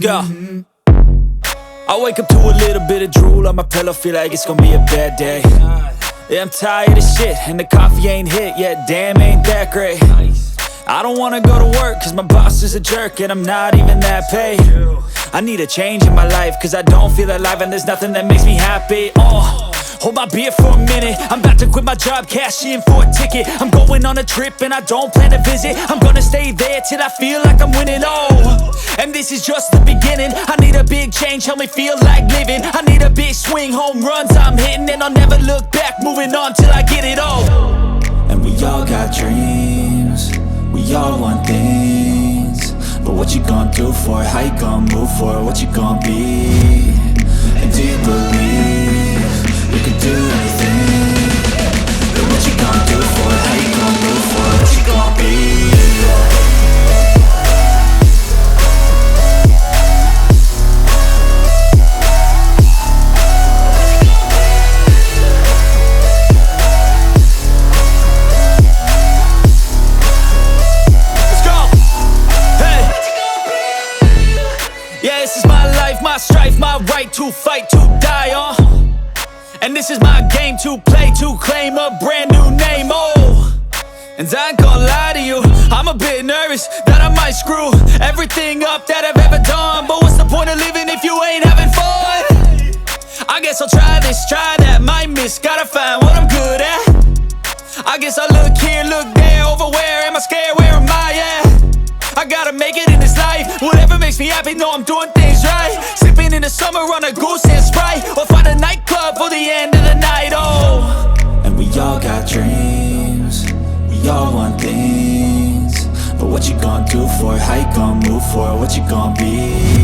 go. I wake up to a little bit of drool on my pillow, feel like it's gonna be a bad day. Yeah, I'm tired of shit, and the coffee ain't hit yet, damn, ain't that great. I don't wanna go to work, cause my boss is a jerk, and I'm not even that paid. I need a change in my life, cause I don't feel alive, and there's nothing that makes me happy. Hold my beer for a minute, I'm about to quit my job, cash in for a ticket. I'm going on a trip and I don't plan to visit. I'm gonna stay there till I feel like I'm winning, and this is just the beginning. I need a big change, help me feel like living. I need a big swing, home runs I'm hitting, and I'll never look back, moving on till I get it all. And we all got dreams, we all want things, but what you gonna do for it? How you gonna move for it? What you gonna be? And do you believe you can do anything? But what you gonna do for it? How you gonna move for it? What you gonna be? Let's go! Hey! Yeah, this is my life, my strife, my right to fight, to die, and this is my game to play, to claim a brand new name, and I ain't gonna lie to you, I'm a bit nervous that I might screw everything up that I've ever done. But what's the point of living if you ain't having fun? I guess I'll try this, try that, might miss, gotta find what I'm good at. I guess I look here, look there, over where am I scared, where am I at? I gotta make it in this life, whatever makes me happy, know I'm doing things right. Sipping in the summer on a goose and Sprite, or find a nightclub for the end of the night, And we all got dreams, we all want things, but what you gonna do for it? How you gonna move for it? What you gonna be?